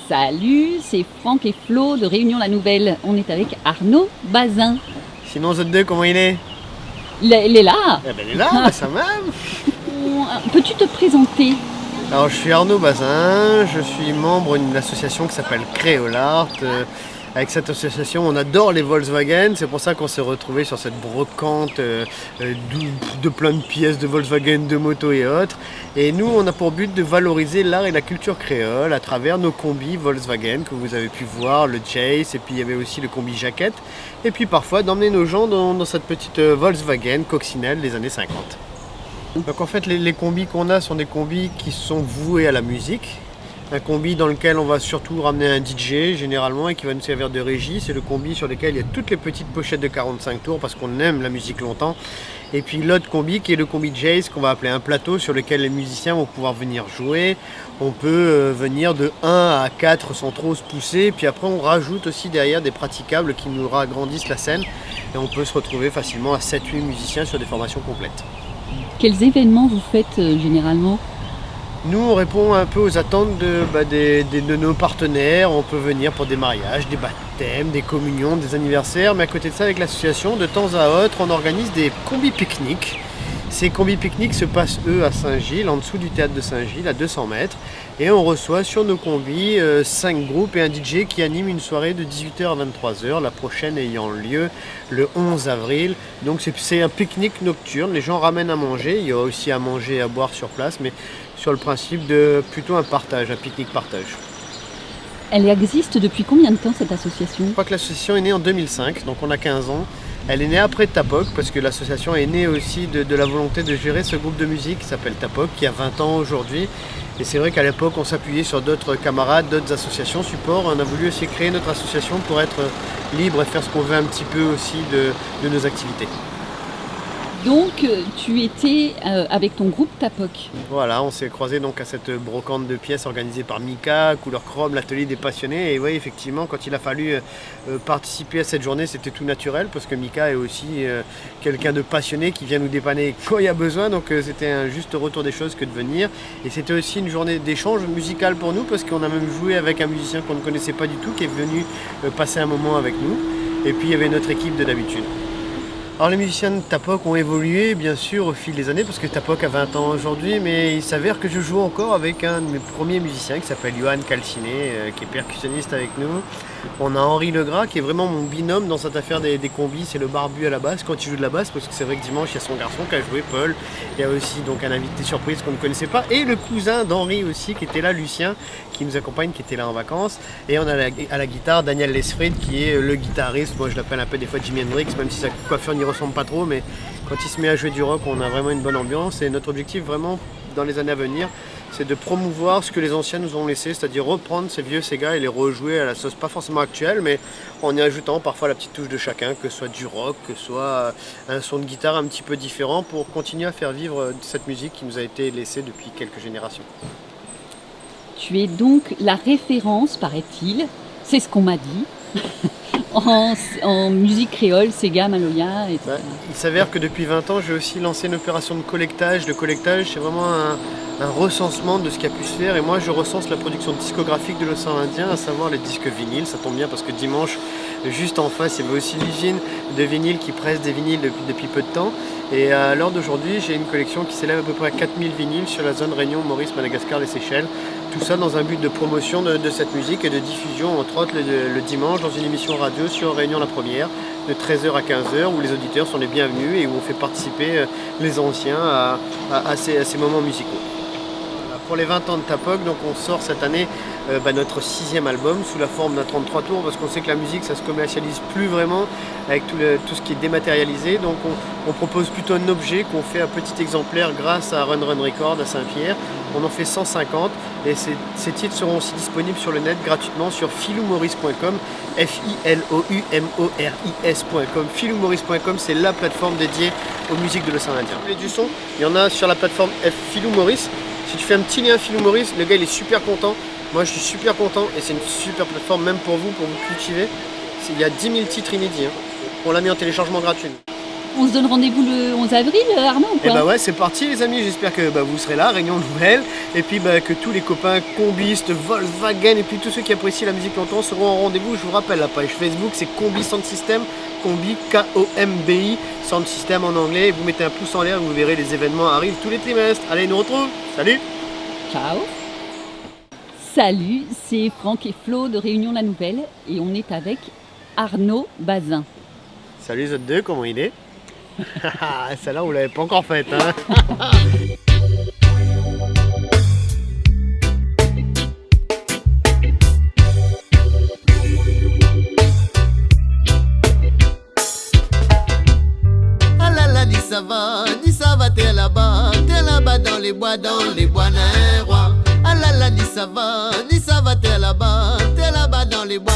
Salut, c'est Franck et Flo de Réunion la Nouvelle. On est avec Arnaud Bazin. Sinon, Z deux, comment il est? Il est là. Eh ben, il est là, bah, ça même. Peux-tu te présenter? Alors, je suis Arnaud Bazin, je suis membre d'une association qui s'appelle Créolart. Avec cette association, on adore les Volkswagen, c'est pour ça qu'on s'est retrouvé sur cette brocante de plein de pièces de Volkswagen, de motos et autres. Et nous, on a pour but de valoriser l'art et la culture créole à travers nos combis Volkswagen que vous avez pu voir, le Chase, et puis il y avait aussi le combi jaquette. Et puis parfois d'emmener nos gens dans cette petite Volkswagen coccinelle des années 50. Donc en fait, les combis qu'on a sont des combis qui sont voués à la musique. Un combi dans lequel on va surtout ramener un DJ généralement et qui va nous servir de régie. C'est le combi sur lequel il y a toutes les petites pochettes de 45 tours parce qu'on aime la musique longtemps. Et puis l'autre combi qui est le combi Jace qu'on va appeler un plateau sur lequel les musiciens vont pouvoir venir jouer. On peut venir de 1 à 4 sans trop se pousser. Puis après on rajoute aussi derrière des praticables qui nous agrandissent la scène. Et on peut se retrouver facilement à 7-8 musiciens sur des formations complètes. Quels événements vous faites généralement? Nous, on répond un peu aux attentes de nos partenaires. On peut venir pour des mariages, des baptêmes, des communions, des anniversaires. Mais à côté de ça, avec l'association, de temps à autre, on organise des combis pique-niques. Ces combis pique-niques se passent, eux, à Saint-Gilles, en dessous du théâtre de Saint-Gilles, à 200 mètres. Et on reçoit sur nos combis 5 groupes et un DJ qui anime une soirée de 18h à 23h, la prochaine ayant lieu le 11 avril. Donc c'est un pique-nique nocturne, les gens ramènent à manger, il y a aussi à manger et à boire sur place, mais sur le principe de plutôt un partage, un pique-nique partage. Elle existe depuis combien de temps cette association? Je crois que l'association est née en 2005, donc on a 15 ans. Elle est née après Tapoc, parce que l'association est née aussi de la volonté de gérer ce groupe de musique qui s'appelle Tapoc, qui a 20 ans aujourd'hui. Et c'est vrai qu'à l'époque, on s'appuyait sur d'autres camarades, d'autres associations support. On a voulu aussi créer notre association pour être libre et faire ce qu'on veut un petit peu aussi de nos activités. Donc tu étais avec ton groupe Tapoc. Voilà, on s'est croisés donc à cette brocante de pièces organisée par Mika, Couleur Chrome, l'atelier des passionnés. Et oui, effectivement, quand il a fallu participer à cette journée, c'était tout naturel parce que Mika est aussi quelqu'un de passionné qui vient nous dépanner quand il y a besoin. Donc c'était un juste retour des choses que de venir. Et c'était aussi une journée d'échange musical pour nous parce qu'on a même joué avec un musicien qu'on ne connaissait pas du tout qui est venu passer un moment avec nous. Et puis il y avait notre équipe de d'habitude. Alors les musiciens de Tapoc ont évolué bien sûr au fil des années parce que Tapoc a 20 ans aujourd'hui, mais il s'avère que je joue encore avec un de mes premiers musiciens qui s'appelle Johan Calciné, qui est percussionniste avec nous. On a Henri Legras qui est vraiment mon binôme dans cette affaire des combis, c'est le barbu à la basse quand il joue de la basse parce que c'est vrai que dimanche il y a son garçon qui a joué, Paul. Il y a aussi donc un invité surprise qu'on ne connaissait pas et le cousin d'Henri aussi qui était là, Lucien, qui nous accompagne, qui était là en vacances. Et on a à la guitare Daniel Lesfried qui est le guitariste, moi je l'appelle un peu des fois Jimi Hendrix même si sa coiffure n'y ressemble pas trop, mais quand il se met à jouer du rock on a vraiment une bonne ambiance et notre objectif vraiment dans les années à venir c'est de promouvoir ce que les anciens nous ont laissé, c'est-à-dire reprendre ces vieux Sega et les rejouer à la sauce pas forcément actuelle mais en y ajoutant parfois la petite touche de chacun, que ce soit du rock, que ce soit un son de guitare un petit peu différent pour continuer à faire vivre cette musique qui nous a été laissée depuis quelques générations. Tu es donc la référence, paraît-il, c'est ce qu'on m'a dit, en musique créole, Sega, Maloya, etc. Il s'avère que depuis 20 ans, j'ai aussi lancé une opération de collectage. Le collectage, c'est vraiment un recensement de ce qui a pu se faire. Et moi, je recense la production discographique de l'océan Indien, à savoir les disques vinyles. Ça tombe bien parce que dimanche, juste en face, il y avait aussi l'usine de vinyle qui presse des vinyles depuis peu de temps. Et à l'heure d'aujourd'hui, j'ai une collection qui s'élève à peu près à 4000 vinyles sur la zone Réunion, Maurice, Madagascar, les Seychelles. Tout ça dans un but de promotion de cette musique et de diffusion, entre autres le dimanche, dans une émission radio sur Réunion la Première, de 13h à 15h, où les auditeurs sont les bienvenus et où on fait participer les anciens à ces moments musicaux. Pour les 20 ans de Tapoc, donc on sort cette année notre 6e album sous la forme d'un 33 tours parce qu'on sait que la musique ça se commercialise plus vraiment avec tout ce qui est dématérialisé, donc on propose plutôt un objet qu'on fait un petit exemplaire grâce à Run Run Record à Saint-Pierre. On en fait 150 et ces titres seront aussi disponibles sur le net gratuitement sur filoumaurice.com, filoumoris.com. Filoumaurice.com, c'est la plateforme dédiée aux musiques de l'océan Indien. Et du son, il y en a sur la plateforme Filou Maurice. Si tu fais un petit lien Filou Maurice, le gars il est super content. Moi je suis super content et c'est une super plateforme même pour vous cultiver. Il y a 10 000 titres inédits. On l'a mis en téléchargement gratuit. On se donne rendez-vous le 11 avril, Arnaud, ou Et quoi? bah ouais, c'est parti les amis, j'espère que vous serez là, Réunion Nouvelle, et puis que tous les copains combistes, Volkswagen, et puis tous ceux qui apprécient la musique longtemps seront en rendez-vous. Je vous rappelle, la page Facebook, c'est Combi Sound System, Combi, K-O-M-B-I, Sound System en anglais. Vous mettez un pouce en l'air, vous verrez, les événements arrivent tous les trimestres. Allez, nous retrouve, salut! Ciao. Salut, c'est Franck et Flo de Réunion La Nouvelle, et on est avec Arnaud Bazin. Salut les autres deux, comment il est? Celle-là, vous l'avez pas encore faite, hein? Ah là là, dis ça va, t'es là-bas dans les bois nairois. Ah là là, dis ça va, t'es là-bas dans les bois